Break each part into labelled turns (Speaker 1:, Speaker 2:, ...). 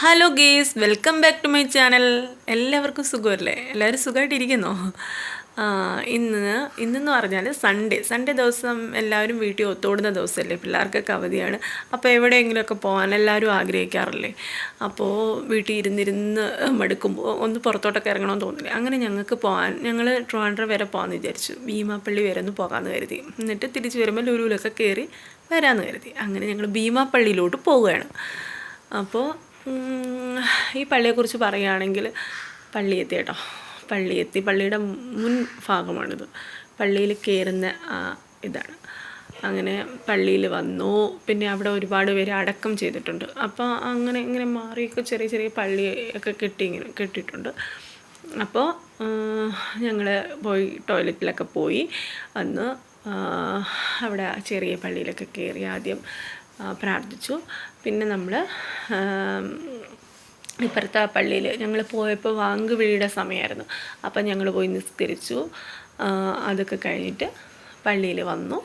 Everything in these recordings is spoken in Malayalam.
Speaker 1: Hello guys, welcome back to my channel. എല്ലാവർക്കും സുഖമല്ലേ? എല്ലാവരും സുഖമായിട്ടിരിക്കുന്നോ? ഇന്നെന്ന് പറഞ്ഞാൽ സൺഡേ ദിവസം എല്ലാവരും വീട്ടിൽ ഒത്തോടുന്ന ദിവസമല്ലേ, പിള്ളേർക്കൊക്കെ അവധിയാണ്. അപ്പോൾ എവിടെയെങ്കിലുമൊക്കെ പോകാൻ എല്ലാവരും ആഗ്രഹിക്കാറില്ലേ? അപ്പോൾ വീട്ടിൽ ഇരുന്നിരുന്ന് മടുക്കുമ്പോൾ ഒന്ന് പുറത്തോട്ടൊക്കെ ഇറങ്ങണമെന്ന് തോന്നില്ലേ? അങ്ങനെ ഞങ്ങൾ ട്രിവാൻഡ്രം വരെ പോകാമെന്ന് വിചാരിച്ചു. ഭീമാപ്പള്ളി വരെ ഒന്ന് പോകാമെന്ന് കരുതി. എന്നിട്ട് തിരിച്ച് വരുമ്പോൾ ലുലുവിലൊക്കെ കയറി വരാമെന്ന് കരുതി. അങ്ങനെ ഞങ്ങൾ ഭീമാപ്പള്ളിയിലോട്ട് പോവുകയാണ്. അപ്പോൾ ഈ പള്ളിയെക്കുറിച്ച് പറയുകയാണെങ്കിൽ പള്ളിയെത്തി കേട്ടോ. പള്ളിയുടെ മുൻ ഭാഗമാണിത്. പള്ളിയിൽ കയറുന്ന ഇതാണ്. അങ്ങനെ പള്ളിയിൽ വന്നു. പിന്നെ അവിടെ ഒരുപാട് പേര് അടക്കം ചെയ്തിട്ടുണ്ട്. അപ്പോൾ ഇങ്ങനെ മാറിയൊക്കെ ചെറിയ ചെറിയ പള്ളിയൊക്കെ കെട്ടിയിട്ടുണ്ട്. അപ്പോൾ ഞങ്ങൾ പോയി ടോയ്ലറ്റിലൊക്കെ പോയി വന്ന് അവിടെ ചെറിയ പള്ളിയിലൊക്കെ കയറി ആദ്യം പ്രാർത്ഥിച്ചു. പിന്നെ നമ്മൾ ഇപ്പുറത്തെ പള്ളിയിൽ ഞങ്ങൾ പോയപ്പോൾ വാങ്കുവിളിയുടെ സമയമായിരുന്നു. അപ്പം ഞങ്ങൾ പോയി നിസ്കരിച്ചു. അതൊക്കെ കഴിഞ്ഞിട്ട് പള്ളിയിൽ വന്നു.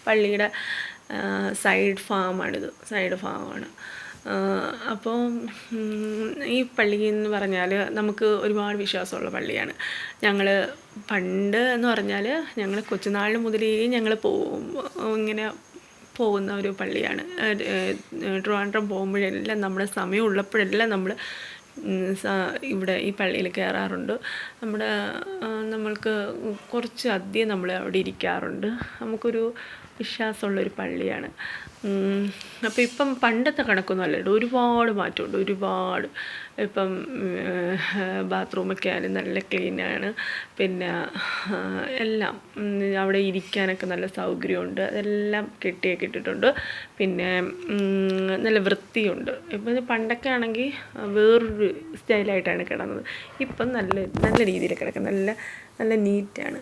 Speaker 1: പള്ളിയുടെ സൈഡ് ഭാഗമാണ്. അപ്പോൾ ഈ പള്ളി എന്ന് പറഞ്ഞാൽ നമുക്ക് ഒരുപാട് വിശ്വാസമുള്ള പള്ളിയാണ്. ഞങ്ങൾ പണ്ട് എന്ന് പറഞ്ഞാൽ ഞങ്ങൾ കൊച്ചുനാളിന് മുതലേ ഞങ്ങൾ ഇങ്ങനെ പോകുന്ന ഒരു പള്ളിയാണ്. ട്രിവാൻഡ്രം പോകുമ്പോഴെല്ലാം നമ്മുടെ സമയം ഉള്ളപ്പോഴെല്ലാം നമ്മൾ ഇവിടെ ഈ പള്ളിയിൽ കയറാറുണ്ട്. നമ്മൾക്ക് കുറച്ച് അധികം നമ്മൾ അവിടെ ഇരിക്കാറുണ്ട്. നമുക്കൊരു വിശ്വാസമുള്ളൊരു പള്ളിയാണ്. അപ്പോൾ ഇപ്പം പണ്ടത്തെ കണക്കൊന്നും അല്ല, ഒരുപാട് മാറ്റമുണ്ട്. ഒരുപാട് ഇപ്പം ബാത്റൂമൊക്കെ ആയാലും നല്ല ക്ലീനാണ്. പിന്നെ എല്ലാം അവിടെ ഇരിക്കാനൊക്കെ നല്ല സൗകര്യമുണ്ട്. അതെല്ലാം കെട്ടിയൊക്കെ ഇട്ടിട്ടുണ്ട്. പിന്നെ നല്ല വൃത്തിയുണ്ട്. ഇപ്പം പണ്ടൊക്കെ ആണെങ്കിൽ വേറൊരു സ്റ്റൈലായിട്ടാണ് കിടന്നത്. ഇപ്പം നല്ല രീതിയിൽ കിടക്കുന്നത്. നല്ല നീറ്റാണ്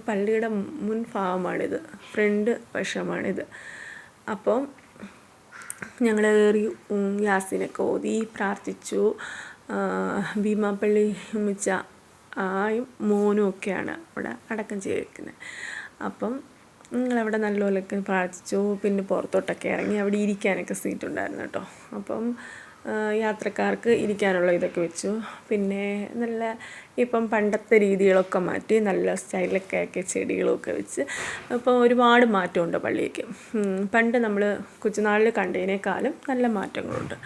Speaker 1: പള്ളിയുടെ മുൻഭാഗമാണിത്, ഫ്രണ്ട് വശമാണിത്. അപ്പോൾ ഞങ്ങൾ കയറി യാസീനൊക്കെ ഓതി പ്രാർത്ഥിച്ചു. ഭീമാപ്പള്ളി ഉമ്മിച്ച ആയും മോനും ഒക്കെയാണ് അവിടെ അടക്കം ചെയ്തിരിക്കുന്നത്. അപ്പം ഞങ്ങളവിടെ നല്ലപോലെയൊക്കെ പ്രാർത്ഥിച്ചു. പിന്നെ പുറത്തോട്ടൊക്കെ ഇറങ്ങി അവിടെ ഇരിക്കാനൊക്കെ സീറ്റുണ്ടായിരുന്നു കേട്ടോ. അപ്പം യാത്രക്കാർക്ക് ഇരിക്കാനുള്ള ഇതൊക്കെ വെച്ചു. പിന്നെ ഇപ്പം പണ്ടത്തെ രീതികളൊക്കെ മാറ്റി നല്ല സ്റ്റൈലൊക്കെ ആക്കി ചെടികളൊക്കെ വെച്ച് ഇപ്പോൾ ഒരുപാട് മാറ്റമുണ്ട് പള്ളിക്ക്. പണ്ട് നമ്മൾ കൊച്ചുനാളിൽ കണ്ടതിനേക്കാളും നല്ല മാറ്റങ്ങളുണ്ട്.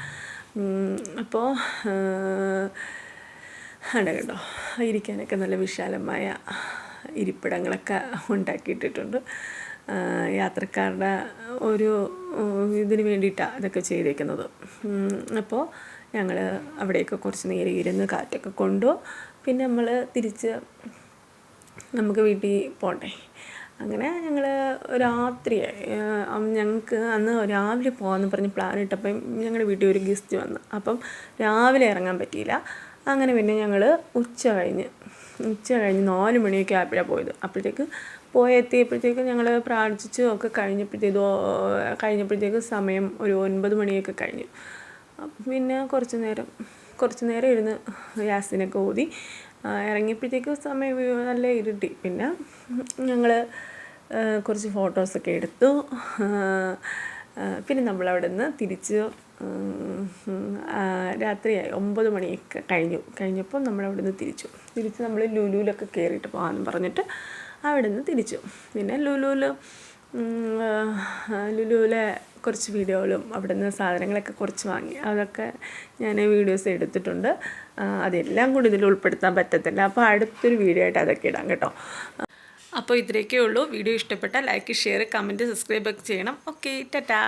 Speaker 1: അപ്പോൾ കേട്ടോ, ഇരിക്കാനൊക്കെ നല്ല വിശാലമായ ഇരിപ്പിടങ്ങളൊക്കെ ഉണ്ടാക്കിയിട്ടിട്ടുണ്ട്. യാത്രക്കാരുടെ ഒരു ഇതിന് വേണ്ടിയിട്ടാണ് ഇതൊക്കെ ചെയ്തേക്കുന്നത്. അപ്പോൾ ഞങ്ങൾ അവിടെയൊക്കെ കുറച്ച് നേരം ഇരുന്ന് കാറ്റൊക്കെ കൊണ്ടു. പിന്നെ നമ്മൾ തിരിച്ച് നമുക്ക് വീട്ടിൽ പോകണ്ടേ. അങ്ങനെ ഞങ്ങൾ രാത്രിയായി. ഞങ്ങൾക്ക് അന്ന് രാവിലെ പോകാമെന്ന് പറഞ്ഞ് പ്ലാൻ ഇട്ടപ്പം ഞങ്ങളുടെ വീട്ടിൽ ഒരു ഗസ്റ്റ് വന്നു. അപ്പം രാവിലെ ഇറങ്ങാൻ പറ്റിയില്ല. അങ്ങനെ പിന്നെ ഞങ്ങൾ ഉച്ച കഴിഞ്ഞ് 4 മണിയൊക്കെ ആയപ്പോഴാണ് പോയത്. എത്തിയപ്പോഴത്തേക്ക് ഞങ്ങൾ പ്രാർത്ഥിച്ചു ഒക്കെ കഴിഞ്ഞപ്പോഴത്തേക്ക് സമയം ഒരു 9 മണിയൊക്കെ കഴിഞ്ഞു. പിന്നെ കുറച്ച് നേരം ഇരുന്ന് യാസീനൊക്കെ ഓതി ഇറങ്ങിയപ്പോഴത്തേക്ക് സമയം നല്ല ഇരുട്ടി. പിന്നെ ഞങ്ങൾ കുറച്ച് ഫോട്ടോസൊക്കെ എടുത്തു. പിന്നെ നമ്മളവിടെ നിന്ന് തിരിച്ച് രാത്രിയായി 9 മണിയൊക്കെ കഴിഞ്ഞപ്പോൾ നമ്മളവിടെ നിന്ന് തിരിച്ച് നമ്മൾ ലുലുവിലൊക്കെ കയറിയിട്ട് പോകാമെന്ന് പറഞ്ഞിട്ട് അവിടെ നിന്ന് തിരിച്ചു. പിന്നെ ലുലുവിലെ കുറച്ച് വീഡിയോകളും അവിടെ നിന്ന് സാധനങ്ങളൊക്കെ കുറച്ച് വാങ്ങി. അതൊക്കെ ഞാൻ വീഡിയോസ് എടുത്തിട്ടുണ്ട്. അതെല്ലാം കൂടി ഇതിൽ ഉൾപ്പെടുത്താൻ പറ്റത്തില്ല. അപ്പോൾ അടുത്തൊരു വീഡിയോ ആയിട്ട് അതൊക്കെ ഇടാം കേട്ടോ. അപ്പോൾ ഇത്രയൊക്കെ ഉള്ളൂ. വീഡിയോ ഇഷ്ടപ്പെട്ടാൽ ലൈക്ക്, ഷെയർ, കമൻറ്റ്, സബ്സ്ക്രൈബ് ഒക്കെ ചെയ്യണം. ഓക്കെ, ടാറ്റാ.